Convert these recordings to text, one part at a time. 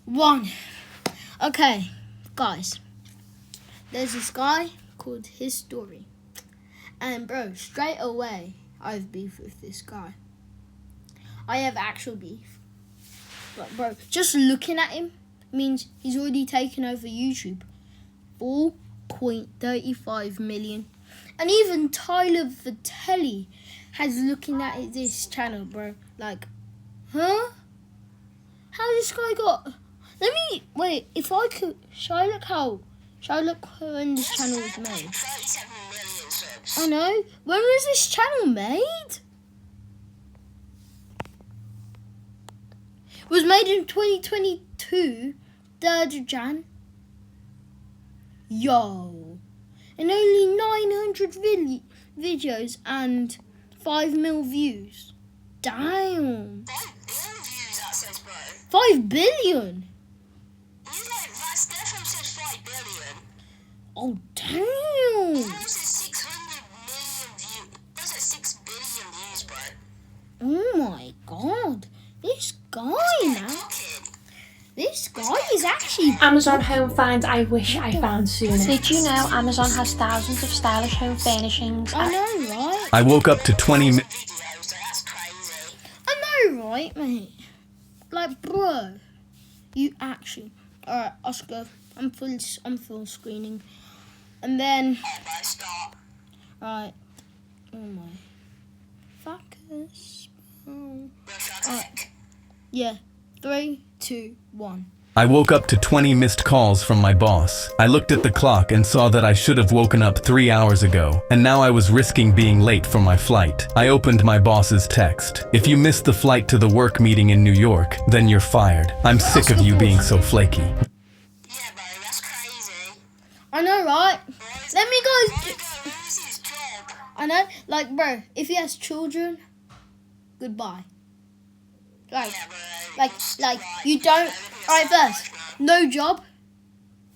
1. Okay, guys. There's this guy called His Story. And bro, straight away, I have beef with this guy. I have actual beef. But bro, just looking at him means he's already taken over YouTube. 4.35 million. And even Tyler Vitelli has looking at this channel, bro. Like, huh? How this guy got... Let me... Wait, if I could... Shall I look when this channel was made? I know. When was this channel made? It was made in 2022, 3rd of Jan. Yo. And only 900 videos and 5 mil views. Damn. 5 billion? That's definitely said 5 billion. Oh, damn. Those are 600 million views. Those are 6 billion views, bro. Oh my god. This guy, man. This guy is actually... Amazon Home Finds I wish I found sooner. Did you know Amazon has thousands of stylish home furnishings? I know, right? I woke up to 20 Videos, that's crazy. I know, right, mate? Like, bro, you actually... Alright, Oscar, I'm full screening. And then... Alright, stop. Right. Oh my. Focus. Oh. Alright. Yeah. 3, 2, 1. I woke up to 20 missed calls from my boss. I looked at the clock and saw that I should have woken up 3 hours ago, and now I was risking being late for my flight. I opened my boss's text. If you missed the flight to the work meeting in New York, then you're fired. I'm sick of you being so flaky. Yeah, bro, that's crazy. I know, right? Let me go. Where's his job? I know, like, bro, if he has children, goodbye. Like, Yeah, bro. like, you don't. Alright, first, no job,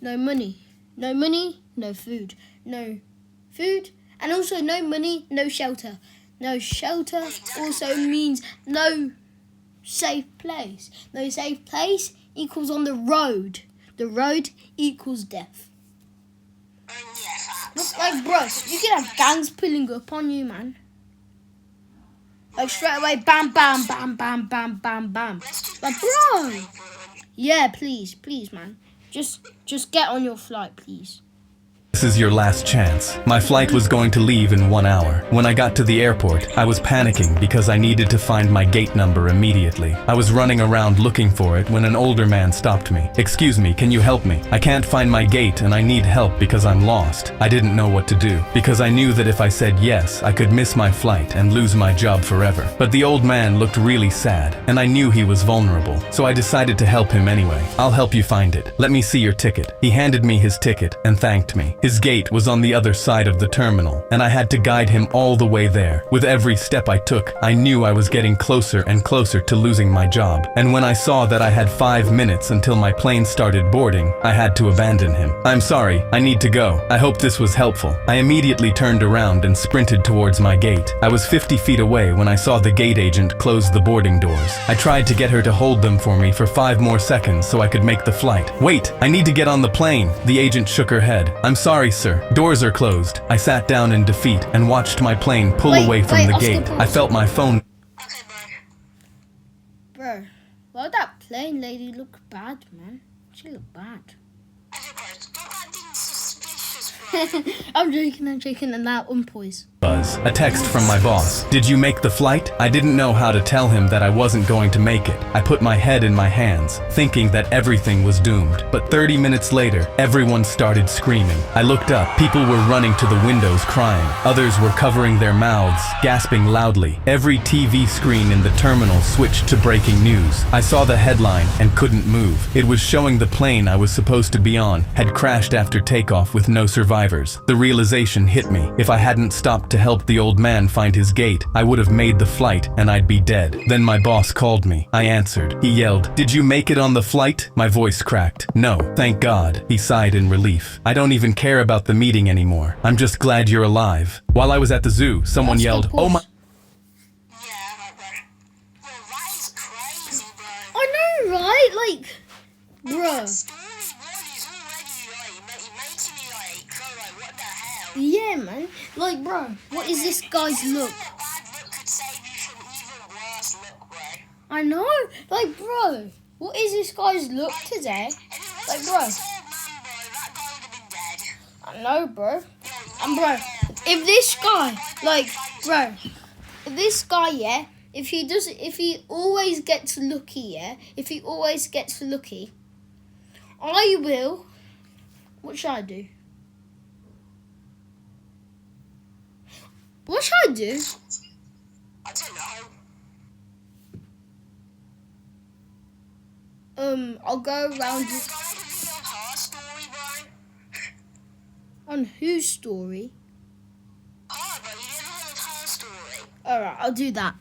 no money. No money, no food. No food, and also no money, no shelter. No shelter also means no safe place. No safe place equals on the road. The road equals death. Yeah, facts. Like, bro, you can have gangs pulling up on you, man. Like, straight away, bam, bam, bam, bam, bam, bam, bam. Like, bro. Yeah, please, man. Just get on your flight, please. This is your last chance. My flight was going to leave in 1 hour. When I got to the airport, I was panicking because I needed to find my gate number immediately. I was running around looking for it when an older man stopped me. "Excuse me, can you help me? I can't find my gate and I need help because I'm lost." I didn't know what to do because I knew that if I said yes, I could miss my flight and lose my job forever. But the old man looked really sad and I knew he was vulnerable, so I decided to help him anyway. "I'll help you find it. Let me see your ticket." He handed me his ticket and thanked me. His gate was on the other side of the terminal, and I had to guide him all the way there. With every step I took, I knew I was getting closer and closer to losing my job. And when I saw that I had 5 minutes until my plane started boarding, I had to abandon him. "I'm sorry, I need to go. I hope this was helpful." I immediately turned around and sprinted towards my gate. I was 50 feet away when I saw the gate agent close the boarding doors. I tried to get her to hold them for me for 5 more seconds so I could make the flight. "Wait, I need to get on the plane." The agent shook her head. "I'm sorry, sir. Doors are closed." I sat down in defeat and watched my plane pull away from the Oscar, gate. pause. I felt my phone. Okay, bro. Bro, why would that plane lady look bad, man? She looked bad. Okay, bro. Don't acting suspicious, bro. I'm joking, and that unpoise. Buzz. A text from my boss. "Did you make the flight?" I didn't know how to tell him that I wasn't going to make it. I put my head in my hands, thinking that everything was doomed. But 30 minutes later, everyone started screaming. I looked up. People were running to the windows crying. Others were covering their mouths, gasping loudly. Every TV screen in the terminal switched to breaking news. I saw the headline and couldn't move. It was showing the plane I was supposed to be on had crashed after takeoff with no survivors. The realization hit me. If I hadn't stopped to help the old man find his gate, I would have made the flight and I'd be dead. Then my boss called me. I answered. He yelled, "Did you make it on the flight?" My voice cracked. "No, thank God." He sighed in relief. "I don't even care about the meeting anymore. I'm just glad you're alive." While I was at the zoo, someone yelled, "Oh my..." Yeah, bro. Yo, that is crazy, bro. I know, right? Like, Bruh. Story one is already like making me like go like what the hell? Yeah, man. Like, bro, what is this guy's look? A bad look could save you from even worse look, bro. I know. Like, bro, what is this guy's look today? If it Like, wasn't bro. for this old man, bro, that guy would have been dead. I know, bro. And bro, if this guy, like, bro, if this guy, yeah, if he always gets lucky, yeah, if he always gets lucky, I will. What should I do? What should I do? I don't know. I'll go around Go like a video of her story, bro. on whose story? Oh, bro, you never heard her story. Alright, I'll do that.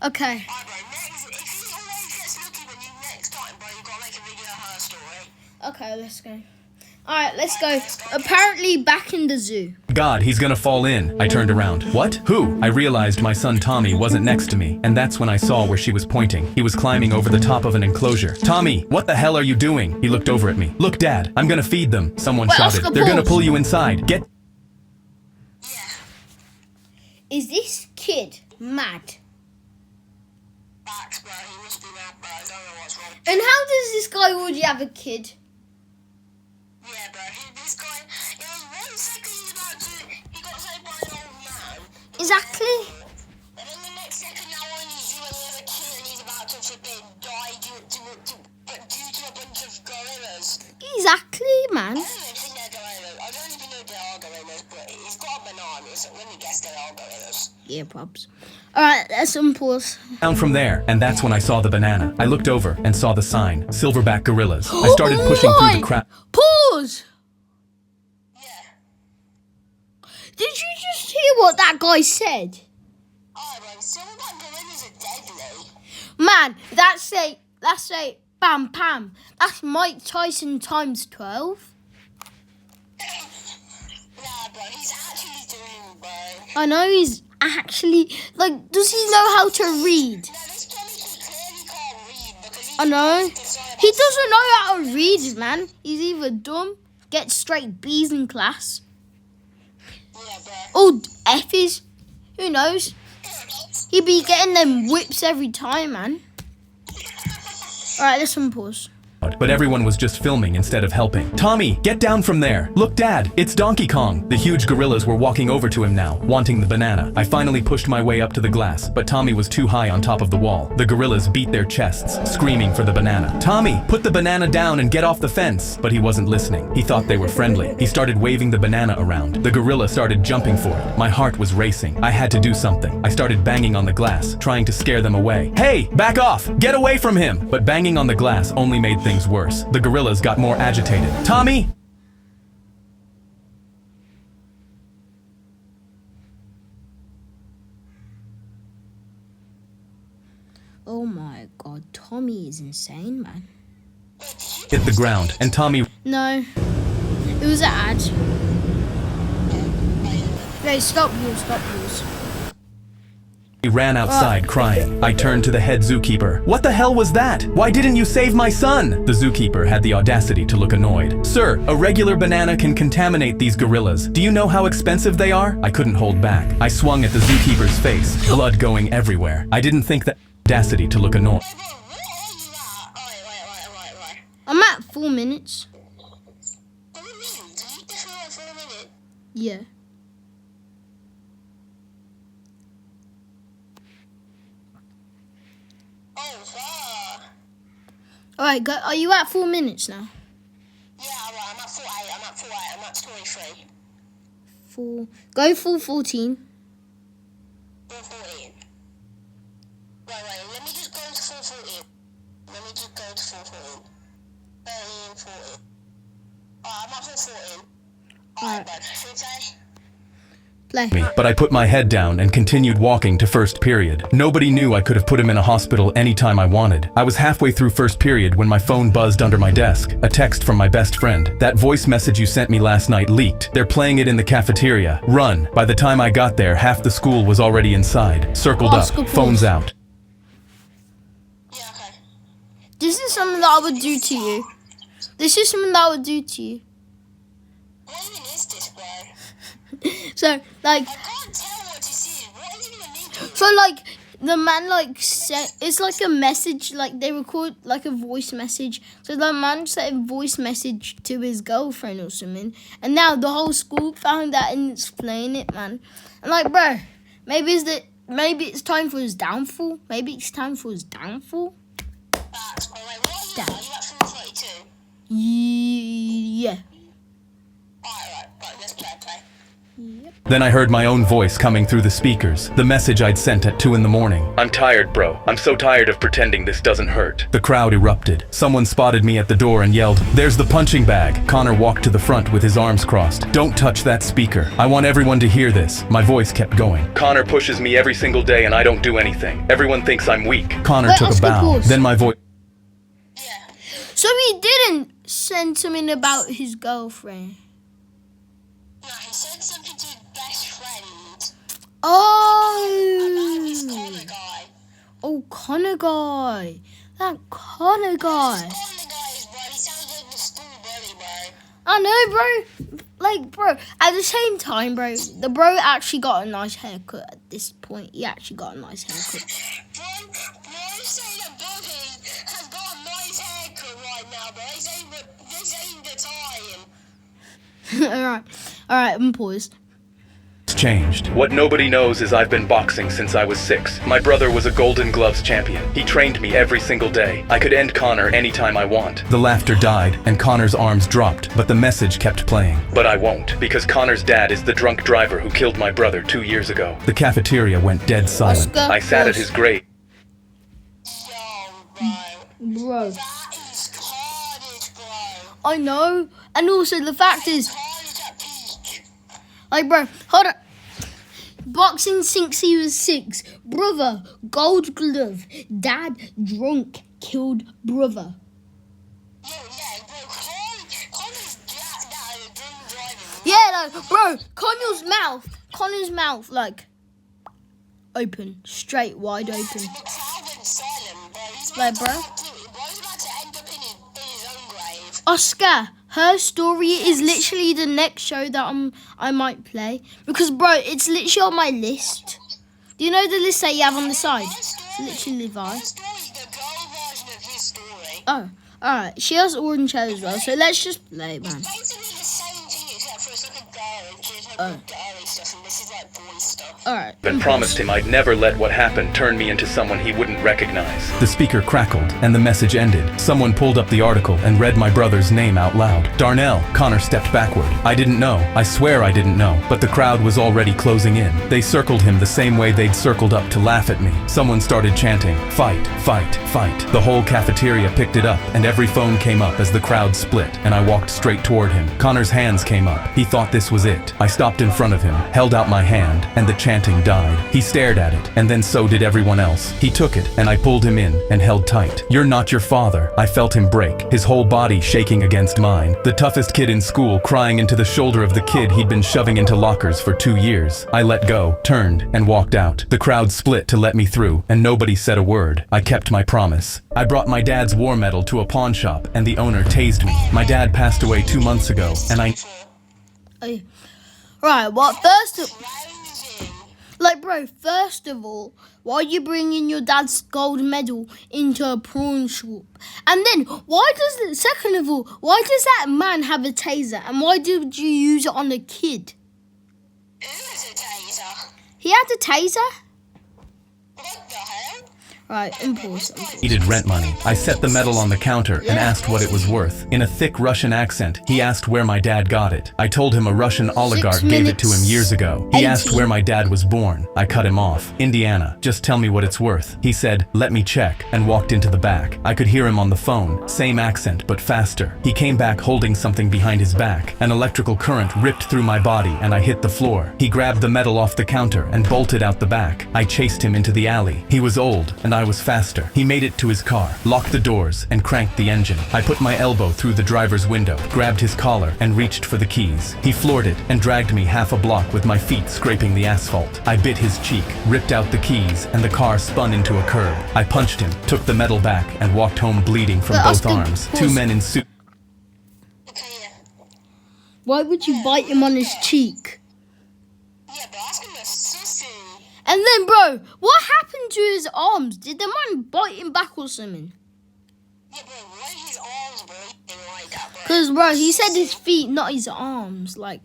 Okay. Oh, bro, next, if he always gets lucky when you next time, bro, you gotta make a video of her story. Okay, let's go. Alright, let's go. Apparently back in the zoo. God, he's gonna fall in. I turned around. What? Who? I realized my son Tommy wasn't next to me, and that's when I saw where she was pointing. He was climbing over the top of an enclosure. Tommy, what the hell are you doing? He looked over at me. Look, Dad, I'm gonna feed them. Someone Wait, shouted. Oscar, They're gonna pause. pull you inside. Get. Yeah. Is this kid mad? Facts, bro, he must be mad, bro. I don't know what's wrong. And how does this guy already have a kid? Yeah, bro, this guy, it was 1 second he's about to, he got saved by an old man. Exactly. And then the next second now on he's you and he has a kid and he's about to flipping die due to a bunch of gorillas. Exactly, man. I don't even think they're gorillas. I don't even know if they are gorillas, but he's got a banana, so let me guess they are gorillas. Yeah, props. Alright, let's unpause. Down from there, and that's when I saw the banana. I looked over and saw the sign, Silverback Gorillas. I started pushing through the crowd. Pause! Yeah. Did you just hear what that guy said? Oh, bro, silverback gorillas are deadly. Man, that's a bam pam. That's Mike Tyson times 12. Nah, bro, he's actually doing, bro. I know he's actually, like, does he know how to read? No, this Tommy clearly can't read because he I know. decided He doesn't know how to read, man. He's either dumb, gets straight B's in class, yeah, bro. or F's. Who knows? He'd be getting them whips every time, man. Alright, let's unpause. But everyone was just filming instead of helping. Tommy, get down from there. Look, Dad, it's Donkey Kong. The huge gorillas were walking over to him now, wanting the banana. I finally pushed my way up to the glass, but Tommy was too high on top of the wall. The gorillas beat their chests, screaming for the banana. Tommy, put the banana down and get off the fence. But he wasn't listening. He thought they were friendly. He started waving the banana around. The gorilla started jumping for it. My heart was racing. I had to do something. I started banging on the glass, trying to scare them away. Hey, back off! Get away from him! But banging on the glass only made things worse. The gorillas got more agitated. Tommy! Oh my god, Tommy is insane, man. Hit the ground, and Tommy No, it was an ad. No, stop rules. ran outside crying. I turned to the head zookeeper. What the hell was that? Why didn't you save my son? The zookeeper had the audacity to look annoyed. Sir, a regular banana can contaminate these gorillas. Do you know how expensive they are? I couldn't hold back. I swung at the zookeeper's face, blood going everywhere. I didn't think that audacity to look annoyed. Hey, bro, where are you at? Wait. I'm at 4 minutes. What do you mean? Do you definitely like 4 minutes? Yeah. Oh, fuck. Alright, go. Are you at 4 minutes now? Yeah, alright, I'm at 4:08. I'm at story 3. 4. Go full 14. 4:14. Wait, let me just go to 4:14. Let me just go to 4:14. 13, 14. Alright, I'm at 4:14. Alright, bud. Should we play? Play. But I put my head down and continued walking to first period. Nobody knew I could have put him in a hospital anytime I wanted. I was halfway through first period when my phone buzzed under my desk. A text from my best friend. That voice message you sent me last night leaked. They're playing it in the cafeteria. Run. By the time I got there, half the school was already inside. Circled Oscar, up, pause. phones out. Yeah, okay. This is something that I would do to you. This is something that I would do to you. What even is this, bro? So, like, I can't tell what this is. What is even mean? so like the man like sent. It's like a message. Like they record like a voice message. So the man sent a voice message to his girlfriend or something. And now the whole school found out and it's playing it, man. And like, bro, maybe it's time for his downfall. Maybe it's time for his downfall. Facts, bro. Wait, what are you at? Are you at 432? Yeah. Alright, let's play. Then I heard my own voice coming through the speakers, the message I'd sent at 2 in the morning. I'm tired, bro. I'm so tired of pretending this doesn't hurt. The crowd erupted. Someone spotted me at the door and yelled, "There's the punching bag." Connor walked to the front with his arms crossed. "Don't touch that speaker. I want everyone to hear this." My voice kept going. "Connor pushes me every single day and I don't do anything. Everyone thinks I'm weak." Connor Wait, took a Oscar, bow. pause. Then my voice... Yeah. So he didn't send something about his girlfriend. No, he said something to his best friend. Oh. This Connor guy. Oh, Connor guy. That Connor guy. This Connor guy is, bro. He sounds like the school bully, bro. I know, bro. Like, bro, at the same time, bro, the bro actually got a nice haircut at this point. He actually got a nice haircut. Bro, say that Bobby has got a nice haircut right now, bro. This ain't the time. Alright, I'm paused. changed. What nobody knows is I've been boxing since I was 6. My brother was a Golden Gloves champion. He trained me every single day. I could end Connor anytime I want. The laughter died and Connor's arms dropped, but the message kept playing. But I won't, because Connor's dad is the drunk driver who killed my brother 2 years ago. The cafeteria went dead silent. Oscar, I sat at his grave. Bro, That is carnage, bro. I know. And also the fact is, Carnage at peak. like, bro, hold on. Boxing since he was 6. Brother, gold glove. Dad, drunk, killed brother. Yo, yeah, bro, Connor's dad is drunk driving. Yeah, like, bro, Connor's mouth, like, open, straight, wide open. The crowd went silent, bro. He's Like, about bro. Bro's about to end up in his own grave. Oscar, her story is literally the next show that I might play. Because, bro, it's literally on my list. Do you know the list that you have on the side? Literally, Vi. His story, the girl version of his story. Oh, alright. She has orange hair as well, so let's just play, man. Basically the same thing except for it's like a girl and she's like girly stuff and this is like boy stuff. Alright. And promised him I'd never let what happened turn me into someone he wouldn't recognize. The speaker crackled, and the message ended. Someone pulled up the article and read my brother's name out loud. Darnell. Connor stepped backward. I didn't know. I swear I didn't know. But the crowd was already closing in. They circled him the same way they'd circled up to laugh at me. Someone started chanting, "Fight, fight, fight." The whole cafeteria picked it up, and every phone came up as the crowd split, and I walked straight toward him. Connor's hands came up. He thought this was it. I stopped in front of him, held out my hand, and the chanting died. He stared at it, and then so did everyone else. He took it, and I pulled him in and held tight. "You're not your father." I felt him break, his whole body shaking against mine. The toughest kid in school crying into the shoulder of the kid he'd been shoving into lockers for 2 years. I let go, turned, and walked out. The crowd split to let me through, and nobody said a word. I kept my promise. I brought my dad's war medal to a pawn shop, and the owner tased me. My dad passed away 2 months ago, and I... Right, well, first of Rousing. all, why are you bringing your dad's gold medal into a pawn shop? And then, second of all, why does that man have a taser? And why did you use it on a kid? Who is a taser? He had a taser? What the hell? Right, impulse. needed rent money. I set the medal on the counter and asked what it was worth. In a thick Russian accent, he asked where my dad got it. I told him a Russian oligarch gave it to him years ago. He asked where my dad was born. I cut him off. "Indiana, just tell me what it's worth." He said, "Let me check," and walked into the back. I could hear him on the phone. Same accent, but faster. He came back holding something behind his back. An electrical current ripped through my body and I hit the floor. He grabbed the medal off the counter and bolted out the back. I chased him into the alley. He was old and I was faster. He made it to his car, locked the doors, and cranked the engine. I put my elbow through the driver's window, grabbed his collar, and reached for the keys. He floored it and dragged me half a block with my feet scraping the asphalt. I bit his cheek, ripped out the keys, and the car spun into a curb. I punched him, took the medal back, and walked home bleeding from both arms. 2 men in suits. Why would you bite him on his cheek? Yeah, but that's gonna sussy. And then, bro, what happened to his arms? Did the man bite him back or something? Yeah, bro, why his arms, bro? He didn't like that, bro. Because, bro, he said his feet, not his arms. Like,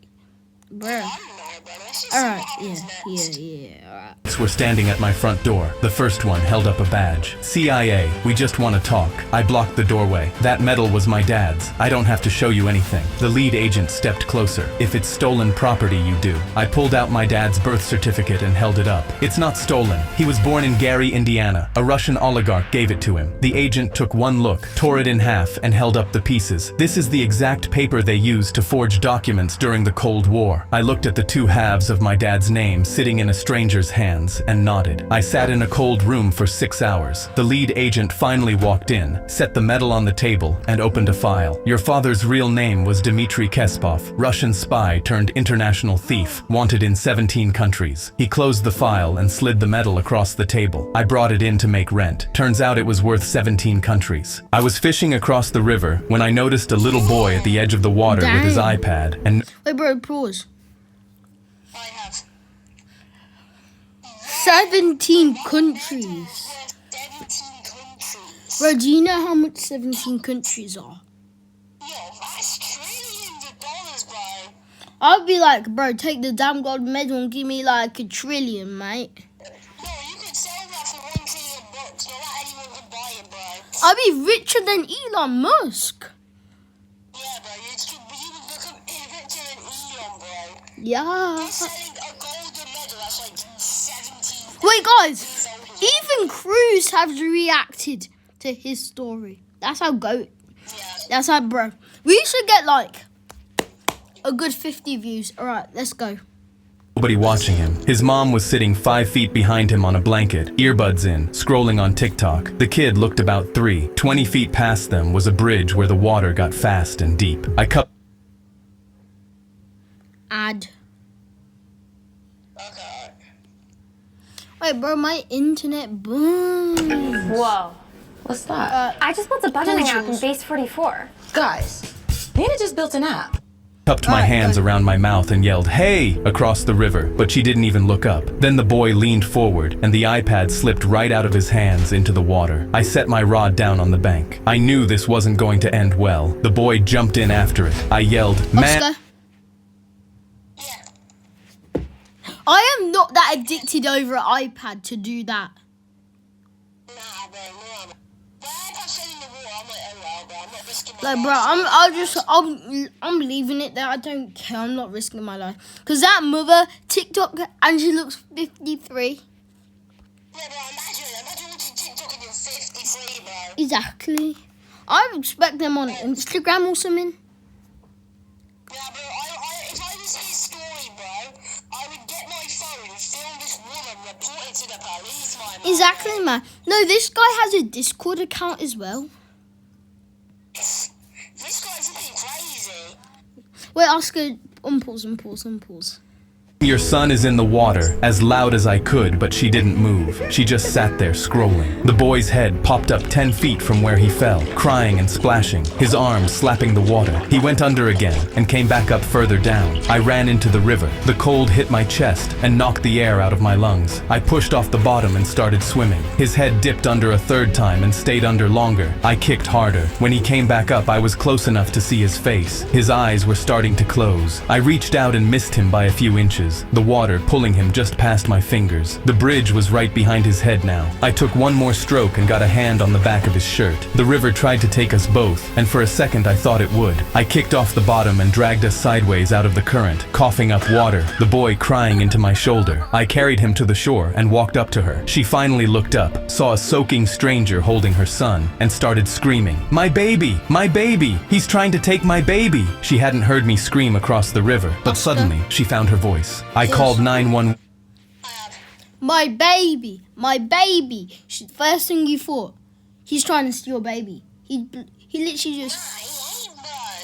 bro. I don't know, bro. Let's just see Alright, what happens next. yeah, alright. Were standing at my front door. The first one held up a badge. CIA, we just want to talk. I blocked the doorway. That medal was my dad's. I don't have to show you anything. The lead agent stepped closer. If it's stolen property, you do. I pulled out my dad's birth certificate and held it up. It's not stolen. He was born in Gary, Indiana. A Russian oligarch gave it to him. The agent took one look, tore it in half, and held up the pieces. This is the exact paper they used to forge documents during the Cold War. I looked at the two halves of my dad's name sitting in a stranger's hands and nodded. I sat in a cold room for 6 hours. The lead agent finally walked in, set the medal on the table, and opened a file. Your father's real name was Dmitry Kespov, Russian spy turned international thief, wanted in 17 countries. He closed the file and slid the medal across the table. I brought it in to make rent. Turns out it was worth 17 countries. I was fishing across the river when I noticed a little boy at the edge of the water with his iPad and... Wait, bro, pause. I have 17 countries. 17 countries. Bro, do you know how much 17 countries are? Yo, that's trillions of dollars, bro. I'd be like, bro, take the damn gold medal and give me like $1 trillion, mate. Yo, you could sell that for $1 trillion. Not that anyone can buy it, bro. I'd be richer than Elon Musk. Yeah, bro, you would become richer than Elon, bro. Yeah. You're selling a golden medal that's like 17. Wait, guys. Even Cruz has reacted to his story. That's how Yeah. That's how, bro. We should get like a good 50 views. All right, let's go. Nobody watching him. His mom was sitting 5 feet behind him on a blanket, earbuds in, scrolling on TikTok. The kid looked about 3. 20 feet past them was a bridge where the water got fast and deep. I cut... Ad. Okay. Wait, bro, my internet boom. Whoa. What's that? I just built a budgeting app in Angels. Base 44. Guys, Nina just built an app. Cupped my hands around my mouth and yelled, "Hey!" across the river, but she didn't even look up. Then the boy leaned forward, and the iPad slipped right out of his hands into the water. I set my rod down on the bank. I knew this wasn't going to end well. The boy jumped in after it. I yelled, "Man!" Oscar, Yeah. I am not that addicted over an iPad to do that. Nah, bro, no. But if I fell in the water, I'm like, oh well, bro. I'm not risking my Like, life. bro, I'm leaving it there. I don't care. I'm not risking my life. Cause that mother TikTok and she looks 53. Yeah, bro, imagine watching TikTok and you're 53, bro. Exactly. I expect them on Instagram or something. Yeah, bro, if I was his story, bro, I would get my phone, film this woman, report it to the police, man. Exactly, man. No, this guy has a Discord account as well. This guy's looking crazy. Wait, Oscar, unpause. Your son is in the water, as loud as I could, but she didn't move. She just sat there scrolling. The boy's head popped up 10 feet from where he fell, crying and splashing, his arms slapping the water. He went under again and came back up further down. I ran into the river. The cold hit my chest and knocked the air out of my lungs. I pushed off the bottom and started swimming. His head dipped under a third time and stayed under longer. I kicked harder. When he came back up, I was close enough to see his face. His eyes were starting to close. I reached out and missed him by a few inches. The water pulling him just past my fingers. The bridge was right behind his head now. I took one more stroke and got a hand on the back of his shirt. The river tried to take us both, and for a second I thought it would. I kicked off the bottom and dragged us sideways out of the current, coughing up water, the boy crying into my shoulder. I carried him to the shore and walked up to her. She finally looked up, saw a soaking stranger holding her son, and started screaming, "My baby! My baby! He's trying to take my baby!" She hadn't heard me scream across the river, but suddenly she found her voice. I called 911. My baby. First thing you thought, he's trying to steal your baby. He literally just,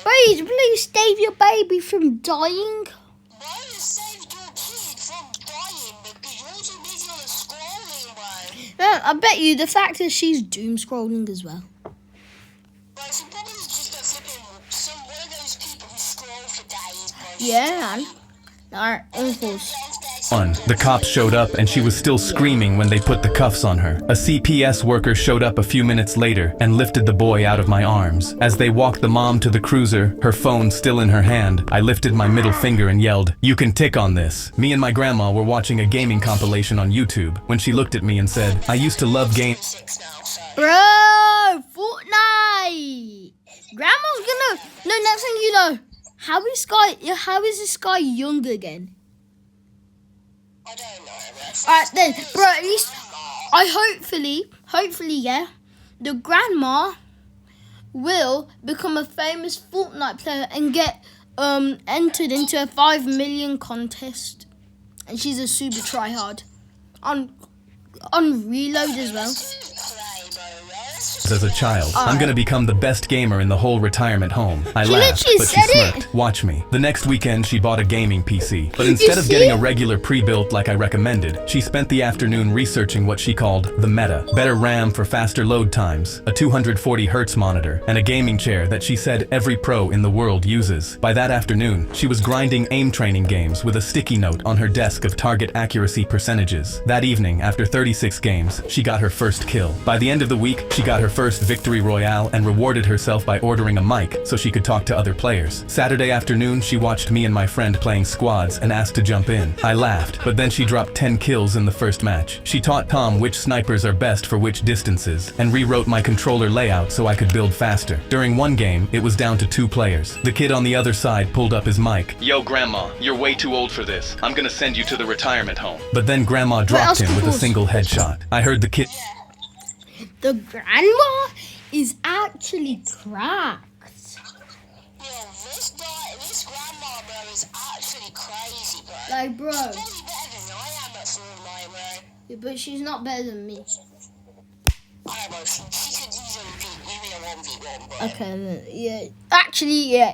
please save your baby from dying. Bro, you saved your kid from dying because you're too busy on scrolling, bro. Yeah, I bet you the fact is she's doom scrolling as well. Bro, she probably is just a flipping one of those people who scroll for days, bro. Yeah, man. Our uncles. The cops showed up and she was still screaming when they put the cuffs on her. A CPS worker showed up a few minutes later and lifted the boy out of my arms. As they walked the mom to the cruiser, her phone still in her hand, I lifted my middle finger and yelled, "You can tick on this." Me and my grandma were watching a gaming compilation on YouTube when she looked at me and said, "I used to love games." 6 now, so. Bro, Fortnite. Grandma's gonna. No, next thing you know, how is this guy young again? I don't know, bro. Alright then, bro, at least hopefully, yeah, the grandma will become a famous Fortnite player and get entered into a 5 million contest. And she's a super tryhard. On reload as well. Play, bro. As a child, I'm gonna become the best gamer in the whole retirement home. I She laughed, literally but she said it. smirked. Watch me. The next weekend, she bought a gaming PC. But instead of getting a regular pre-built like I recommended, she spent the afternoon researching what she called the meta. Better RAM for faster load times, a 240 Hz monitor, and a gaming chair that she said every pro in the world uses. By that afternoon, she was grinding aim training games with a sticky note on her desk of target accuracy percentages. That evening, after 36 games, she got her first kill. By the end of the week, she got her first victory royale and rewarded herself by ordering a mic so she could talk to other players. Saturday afternoon, she watched me and my friend playing squads and asked to jump in. I laughed, but then she dropped 10 kills in the first match. She taught Tom which snipers are best for which distances and rewrote my controller layout so I could build faster. During one game, it was down to 2 players. The kid on the other side pulled up his mic. "Yo, Grandma, you're way too old for this. I'm gonna send you to the retirement home." But then Grandma dropped him with a single headshot. I heard the kid. The grandma is actually cracked. Yo, this grandma, bro, is actually crazy, bro. Like, bro. Probably better than I am at Fortnite, bro. Yeah, but she's not better than me. I don't know, she could easily beat me in a 1v1, bro. Okay, then, yeah. Actually, yeah.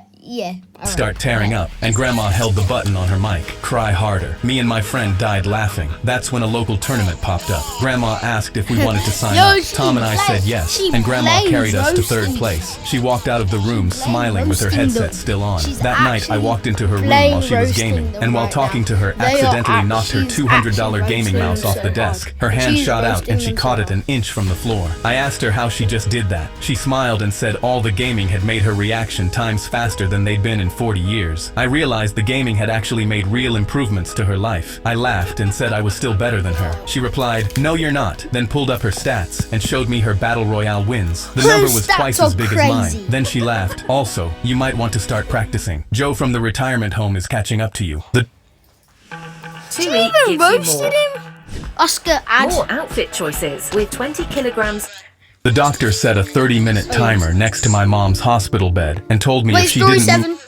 All right. Start tearing up, and Grandma held the button on her mic. Cry harder. Me and my friend died laughing. That's when a local tournament popped up. Grandma asked if we wanted to sign up. Tom and I said yes, and Grandma carried us to 3rd place. She walked out of the room smiling with her headset still on. That night, I walked into her room while she was gaming, and while talking to her, accidentally knocked her $200 gaming mouse off the desk. Her hand shot out, and she caught it an inch from the floor. I asked her how she just did that. She smiled and said all the gaming had made her reaction times faster than they'd been in 40 years. I realized the gaming had actually made real improvements to her life. I laughed and said I was still better than her. She replied, "No, you're not," then pulled up her stats and showed me her battle royale wins. The number was twice as big as mine. Then she laughed. "Also, you might want to start practicing. Joe from the retirement home is catching up to you." She even roasted him. Oscar ad. More outfit choices with 20 kilograms. The doctor set a 30-minute timer next to my mom's hospital bed and told me Wait, if she story didn't 7. Story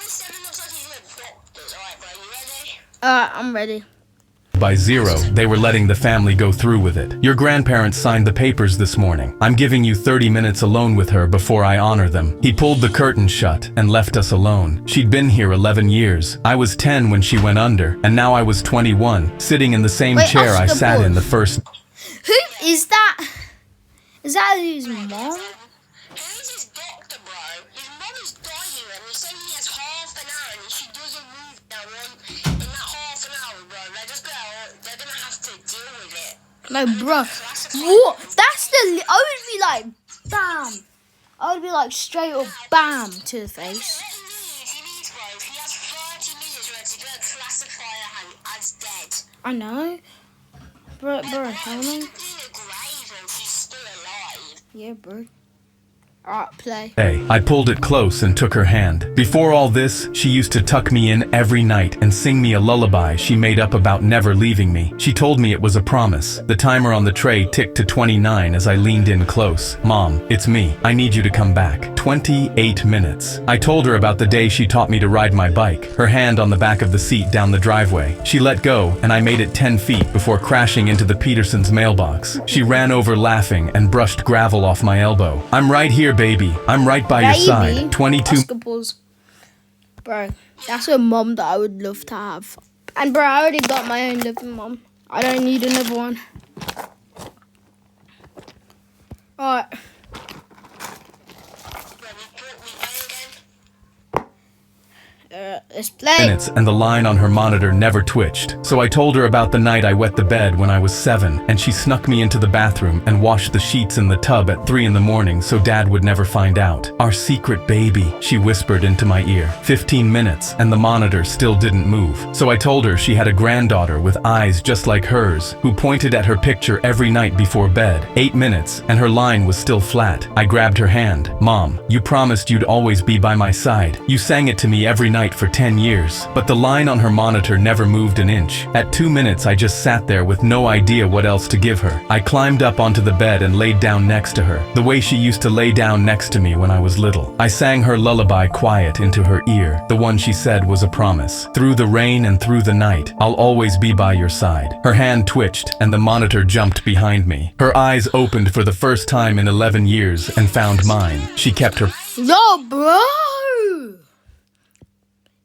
7 looks like he's gonna pop it. Alright, bro, you ready? I'm ready. by 0, they were letting the family go through with it. Your grandparents signed the papers this morning. I'm giving you 30 minutes alone with her before I honor them. He pulled the curtain shut and left us alone. She'd been here 11 years. I was 10 when she went under, and now I was 21, sitting in the same chair I sat in the first. Who is that? Is that his mom? Who's his doctor, bro? His mum is dying, and he said he has half an hour, and she doesn't move now in that half an hour, bro. They're gonna have to deal with it. No, bro. What? That's the. I would be like, bam. I would be like straight up, bam, to the face. He needs, bro. He has 30 minutes where to get a classifier as dead. I know. Bro, how many? In a grave, and she's still alive. Yeah, bro. Alright, play. Hey, I pulled it close and took her hand. Before all this, she used to tuck me in every night and sing me a lullaby she made up about never leaving me. She told me it was a promise. The timer on the tray ticked to 29 as I leaned in close. Mom, it's me. I need you to come back. 28 minutes. I told her about the day she taught me to ride my bike, her hand on the back of the seat down the driveway. She let go, and I made it 10 feet before crashing into the Petersons' mailbox. She ran over laughing and brushed gravel off my elbow. I'm right here, baby. I'm right by your side. 22. Basketballs. Bro, that's a mom that I would love to have. And bro, I already got my own living mom. I don't need another one. Alright. Let's play. Minutes, and the line on her monitor never twitched. So I told her about the night I wet the bed when I was 7, and she snuck me into the bathroom and washed the sheets in the tub at 3 in the morning so Dad would never find out. Our secret baby, she whispered into my ear. 15 minutes, and the monitor still didn't move. So I told her she had a granddaughter with eyes just like hers, who pointed at her picture every night before bed. 8 minutes, and her line was still flat. I grabbed her hand. Mom, you promised you'd always be by my side. You sang it to me every night for 10 years, but the line on her monitor never moved an inch. At 2 minutes, I just sat there with no idea what else to give her. I climbed up onto the bed and laid down next to her, the way she used to lay down next to me when I was little. I sang her lullaby quiet into her ear, the one she said was a promise. Through the rain and through the night, I'll always be by your side. Her hand twitched and the monitor jumped behind me. Her eyes opened for the first time in 11 years and found mine. She kept her... Yo, bro!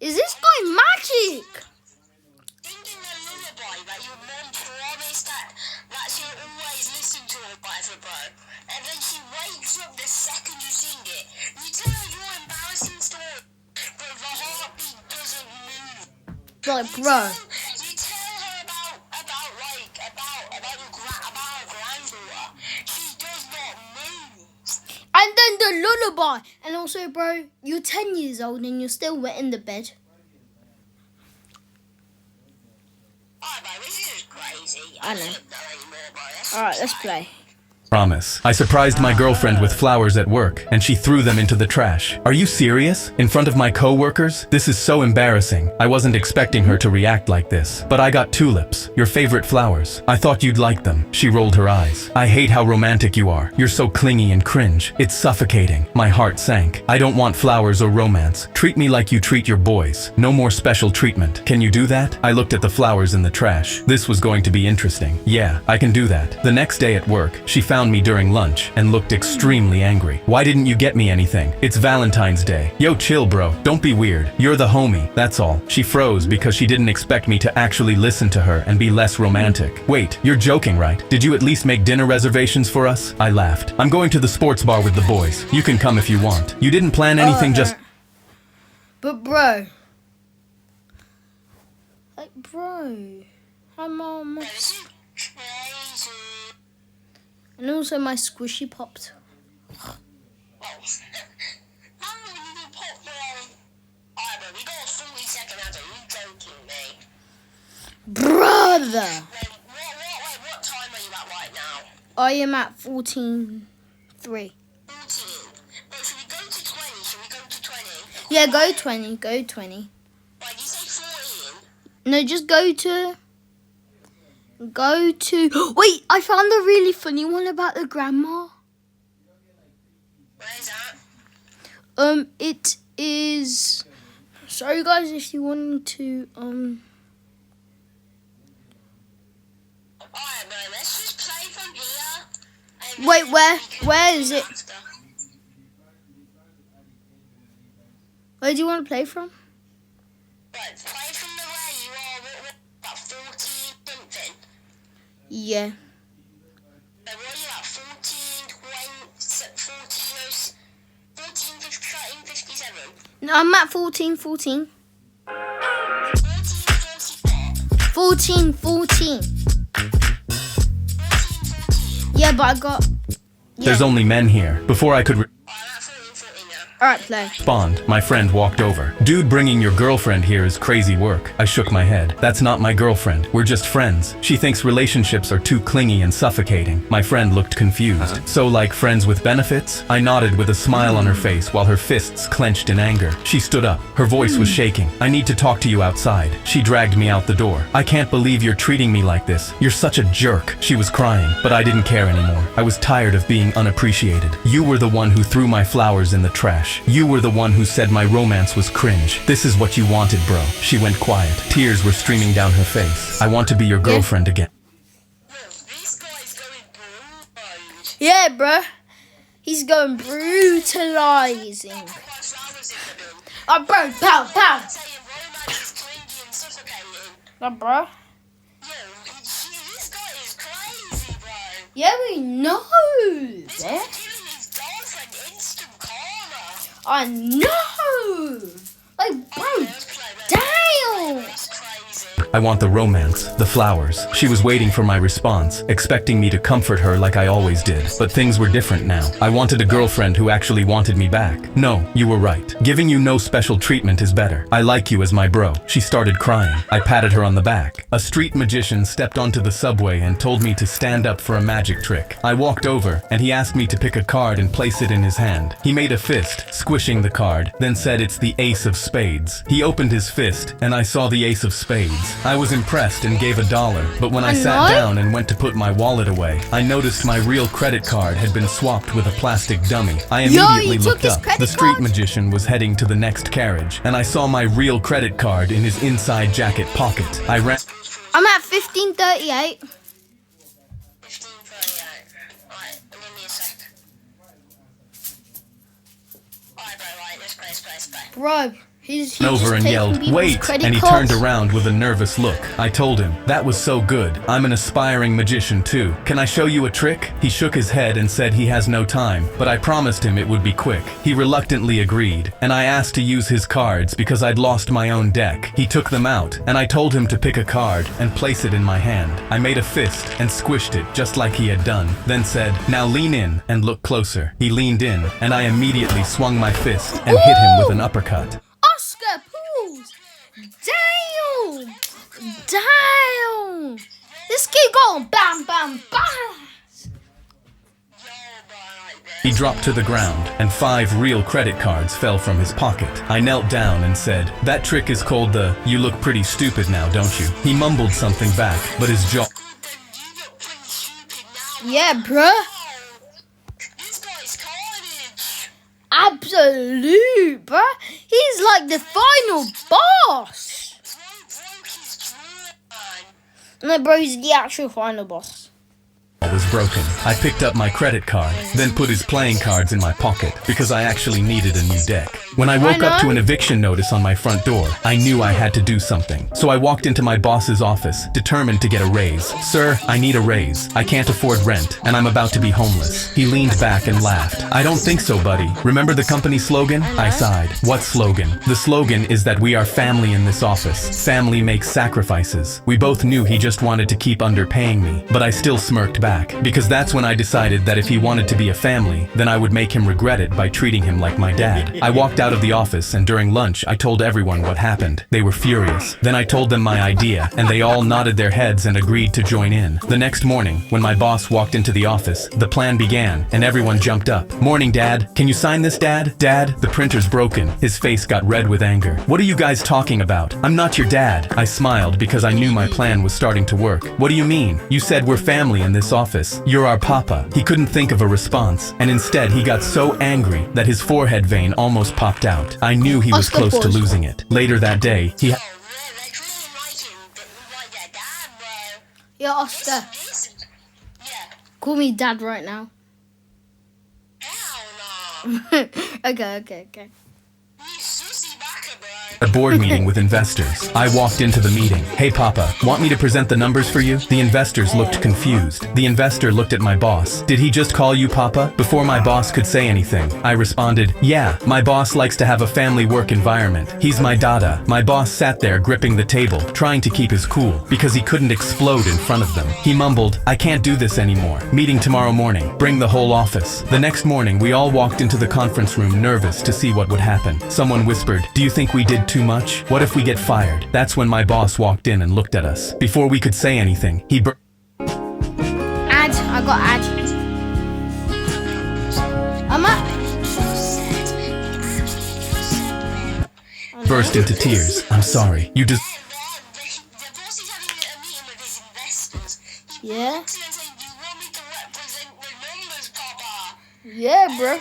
Is this guy magic? Thinking the lullaby that your mom promised that she'll always listen to or whatever, bro. And then she wakes up the second you sing it. You tell her your embarrassing story, but the heartbeat doesn't move. Like, bro. You tell her about her granddaughter. She does not move. And then the lullaby. And also, bro, you're 10 years old and you're still wet in the bed. Alright, bro, this is crazy. I know. Don't know anymore, bro. Alright, let's play. Promise. I surprised my girlfriend with flowers at work, and she threw them into the trash. Are you serious? In front of my co-workers? This is so embarrassing. I wasn't expecting her to react like this. But I got tulips, your favorite flowers. I thought you'd like them. She rolled her eyes. I hate how romantic you are. You're so clingy and cringe. It's suffocating. My heart sank. I don't want flowers or romance. Treat me like you treat your boys. No more special treatment. Can you do that? I looked at the flowers in the trash. This was going to be interesting. Yeah, I can do that. The next day at work, she found me during lunch and looked extremely angry. Why didn't you get me anything? It's Valentine's Day. Yo, chill, bro. Don't be weird. You're the homie, that's all. She froze because she didn't expect me to actually listen to her and be less romantic. Wait, you're joking, right? Did you at least make dinner reservations for us? I laughed. I'm going to the sports bar with the boys. You can come if you want. You didn't plan anything, just... But, bro. Like, bro. Hi, Mom. And also my squishy popped. How long you been pop there? Alright, bro, we got a 40-second adder. You joking me? Brother! What time are you at right now? I am at 14.3. 14. Bro, should we go to 20? Should we go to 20? Yeah, go 20. Go 20. Wait, you say 14? No, just go to... Wait, I found a really funny one about the grandma. Where is that? It is... Sorry, guys, if you wanted to, Alright, bro, let's just play from here. Wait, where is it? Where do you want to play from? Right, play from the way you are. What, about 14 something? Yeah. What are you at? 14, 13, 57? No, I'm at 14. 14, 14. Yeah, but I got... Yeah. There's only men here. Before I could... Alright, play. respond, my friend walked over. Dude, bringing your girlfriend here is crazy work. I shook my head. That's not my girlfriend. We're just friends. She thinks relationships are too clingy and suffocating. My friend looked confused. So like friends with benefits? I nodded with a smile on her face while her fists clenched in anger. She stood up. Her voice was shaking. I need to talk to you outside. She dragged me out the door. I can't believe you're treating me like this. You're such a jerk. She was crying, but I didn't care anymore. I was tired of being unappreciated. You were the one who threw my flowers in the trash. You were the one who said my romance was cringe. This is what you wanted, bro. She went quiet. Tears were streaming down her face. I want to be your girlfriend again. This guy's going brutalized. Yeah, bro. He's going brutalizing. Oh, bro, pow. Saying romance is clingy and suffocating. Oh, bro. Yo, this guy is crazy, bro. Yeah, we know. This Yeah. is giving his girlfriend instant karma. I know. Oh, bro. Damn. I want the romance, the flowers. She was waiting for my response, expecting me to comfort her like I always did. But things were different now. I wanted a girlfriend who actually wanted me back. No, you were right. Giving you no special treatment is better. I like you as my bro. She started crying. I patted her on the back. A street magician stepped onto the subway and told me to stand up for a magic trick. I walked over, and he asked me to pick a card and place it in his hand. He made a fist, squishing the card, then said it's the ace of spades. He opened his fist, and I saw the ace of spades. I was impressed and gave $1, but when I sat down and went to put my wallet away, I noticed my real credit card had been swapped with a plastic dummy. I immediately looked up. The street magician was heading to the next carriage, and I saw my real credit card in his inside jacket pocket. I ran. I'm at 1538. 1538. Alright, give me a sec. Alright, bro, right, let's play. Bro. He's over and yelled, "Wait!" And he turned around with a nervous look. I told him, "That was so good. I'm an aspiring magician too. Can I show you a trick?" He shook his head and said he has no time, but I promised him it would be quick. He reluctantly agreed, and I asked to use his cards because I'd lost my own deck. He took them out, and I told him to pick a card and place it in my hand. I made a fist and squished it just like he had done, then said, "Now lean in and look closer." He leaned in, and I immediately swung my fist and hit him with an uppercut. Oscar pools. Damn. Damn. This kid going bam, bam, bam. He dropped to the ground, and 5 real credit cards fell from his pocket. I knelt down and said, "That trick is called the, you look pretty stupid now, don't you?" He mumbled something back, but his jaw... Yeah, bruh. Absolute, bruh. He's like the final boss. No, bro, he's the actual final boss. was broken. I picked up my credit card, then put his playing cards in my pocket because I actually needed a new deck. When I woke up to an eviction notice on my front door, I knew I had to do something. So I walked into my boss's office, determined to get a raise. "Sir, I need a raise. I can't afford rent, and I'm about to be homeless." He leaned back and laughed. "I don't think so, buddy. Remember the company slogan?" I sighed. "What slogan?" "The slogan is that we are family in this office. Family makes sacrifices." We both knew he just wanted to keep underpaying me, but I still smirked back, because that's when I decided that if he wanted to be a family, then I would make him regret it by treating him like my dad. I walked out of the office, and during lunch, I told everyone what happened. They were furious. Then I told them my idea, and they all nodded their heads and agreed to join in. The next morning, when my boss walked into the office, the plan began, and everyone jumped up. "Morning, Dad. Can you sign this, Dad? Dad, the printer's broken." His face got red with anger. "What are you guys talking about? I'm not your dad." I smiled because I knew my plan was starting to work. "What do you mean? You said we're family in this office. You're our papa." He couldn't think of a response, and instead he got so angry that his forehead vein almost popped out. I knew he was close to losing it. Later that day, he Yo, Oscar. Call me Dad right now. Okay. a board meeting with investors. I walked into the meeting. "Hey, Papa, want me to present the numbers for you?" The investors looked confused. The investor looked at my boss. "Did he just call you Papa?" Before my boss could say anything, I responded, "Yeah, my boss likes to have a family work environment. He's my dada." My boss sat there gripping the table, trying to keep his cool, because he couldn't explode in front of them. He mumbled, "I can't do this anymore. Meeting tomorrow morning. Bring the whole office." The next morning, we all walked into the conference room nervous to see what would happen. Someone whispered, "Do you think we did too much? What if we get fired?" That's when my boss walked in and looked at us. Before we could say anything, he I got ad. burst into tears. "I'm sorry. You just..." Yeah? Yeah, bro.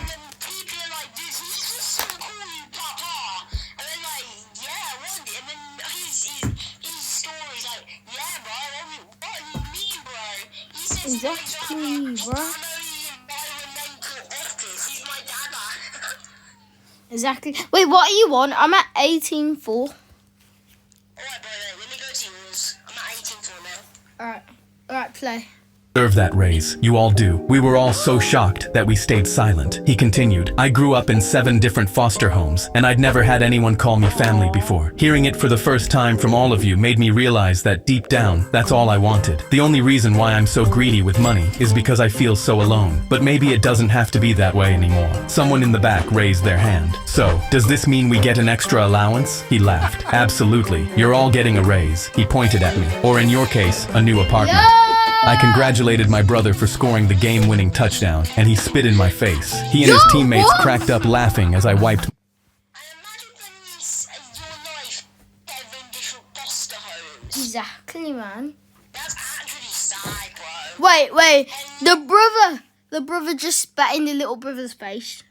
Exactly, bro. Exactly. Wait, what are you on? I'm at 18.4. Alright, bro, let me go to yours. I'm at 18.4 now. Alright, play. Deserve that raise. You all do. We were all so shocked that we stayed silent. He continued, I grew up in 7 different foster homes, and I'd never had anyone call me family before. Hearing it for the first time from all of you made me realize that deep down, that's all I wanted. The only reason why I'm so greedy with money is because I feel so alone. But maybe it doesn't have to be that way anymore. Someone in the back raised their hand. So, does this mean we get an extra allowance? He laughed. Absolutely. You're all getting a raise. He pointed at me. Or in your case, a new apartment. I congratulated my brother for scoring the game-winning touchdown, and he spit in my face. He and his teammates cracked up laughing as I wiped. I imagine when you save your life, 7 different foster homes. Exactly, man. That's actually sad, bro. Wait. The brother just spat in the little brother's face.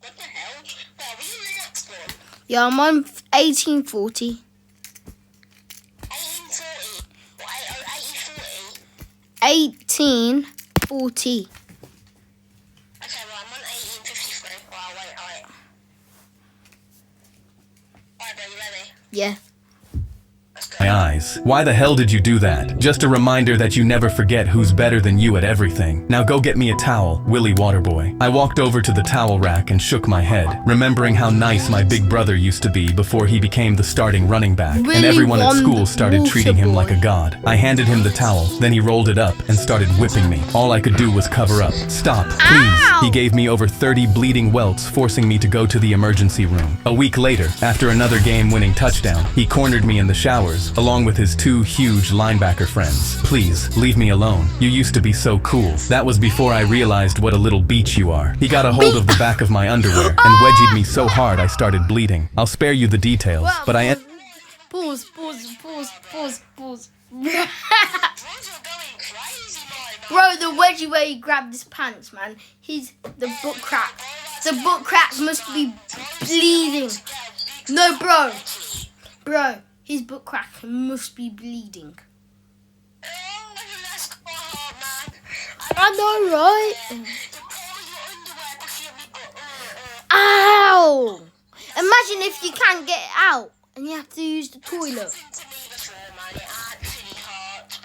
What the hell? Where were you the next one? Yeah, I'm on 1840. 1840. What, 1840? 1840. Okay, well, I'm on 1853. Well, wait. Alright, bro, you ready? Yeah. Let's go. My eyes. Why the hell did you do that? Just a reminder that you never forget who's better than you at everything. Now go get me a towel, Willy Waterboy. I walked over to the towel rack and shook my head, remembering how nice my big brother used to be before he became the starting running back, and everyone at school started treating him like a god. I handed him the towel, then he rolled it up and started whipping me. All I could do was cover up. Stop, please. Ow! He gave me over 30 bleeding welts, forcing me to go to the emergency room. A week later, after another game-winning touchdown, he cornered me in the showers, along with his 2 huge linebacker friends. Please, leave me alone. You used to be so cool. That was before I realized what a little beach you are. He got a hold of the back of my underwear and wedgied me so hard I started bleeding. I'll spare you the details, but I... Pause. Bro's are going crazy, boy. Bro, the wedgie where he grabbed his pants, man. The butt crack. The butt crack must be bleeding. No, bro. Bro, his butt crack must be bleeding. Oh, let's go hard, man. I know, right? To pull your underwear because you haven't got... Ow! Imagine if you can't get it out and you have to use the toilet. Listen to me before, man. It actually hurts,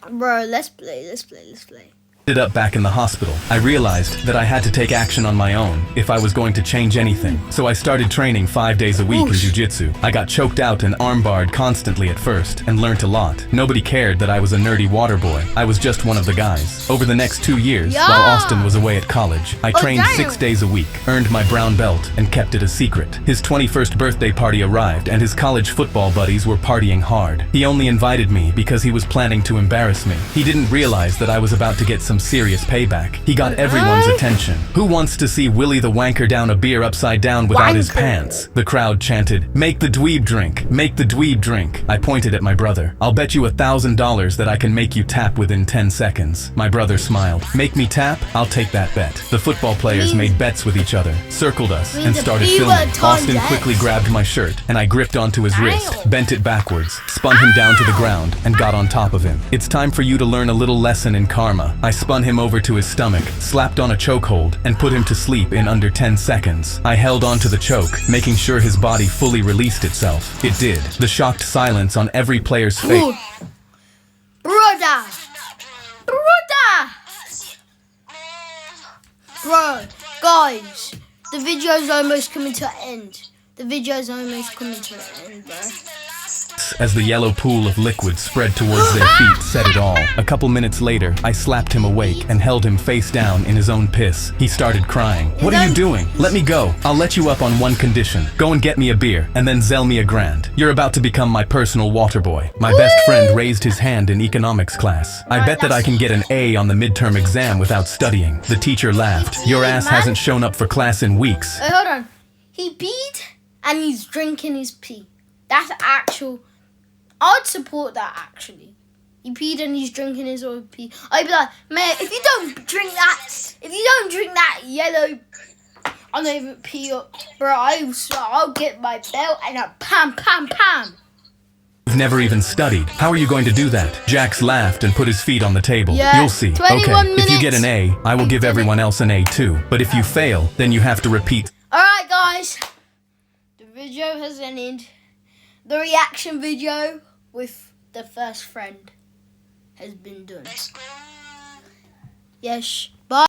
bro. Bro, let's play. Ended up back in the hospital. I realized that I had to take action on my own if I was going to change anything. So I started training 5 days a week in jiu-jitsu. I got choked out and armbarred constantly at first and learnt a lot. Nobody cared that I was a nerdy water boy. I was just one of the guys. Over the next 2 years, while Austin was away at college, I trained 6 days a week, earned my brown belt, and kept it a secret. His 21st birthday party arrived and his college football buddies were partying hard. He only invited me because he was planning to embarrass me. He didn't realize that I was about to get some serious payback. He got everyone's attention. Who wants to see Willie the wanker down a beer upside down without his pants? The crowd chanted, "Make the dweeb drink! Make the dweeb drink!" I pointed at my brother. "I'll bet you $1,000 that I can make you tap within 10 seconds. My brother smiled. "Make me tap? I'll take that bet." The football players made bets with each other, circled us, and started filming. Austin quickly grabbed my shirt, and I gripped onto his wrist, bent it backwards, spun him down to the ground, and got on top of him. "It's time for you to learn a little lesson in karma." I spun him over to his stomach, slapped on a chokehold, and put him to sleep in under 10 seconds. I held on to the choke, making sure his body fully released itself. It did. The shocked silence on every player's face. Brother! Bro, guys, the video's almost coming to an end. Bro. As the yellow pool of liquid spread towards their feet said it all. A couple minutes later, I slapped him awake and held him face down in his own piss. He started crying. "What are you doing? Let me go. I'll let you up on one condition. Go and get me a beer, and then zell me $1,000. You're about to become my personal water boy." My best friend raised his hand in economics class. "I bet that I can get an A on the midterm exam without studying." The teacher laughed. "Your ass hasn't shown up for class in weeks." Hold on. He peed and he's drinking his pee. That's actual... I'd support that, actually. He peed and he's drinking his own pee. I'd be like, mate, if you don't drink that yellow, I'll not even pee up. Bro, I'll get my belt and I'll pam. You've never even studied. How are you going to do that? Jax laughed and put his feet on the table. Yeah, You'll see. 21 Okay, if you get an A, I will give everyone else an A too. But if you fail, then you have to repeat. Alright, guys. The video has ended. The reaction video with the first friend has been done. Let's go. Yes.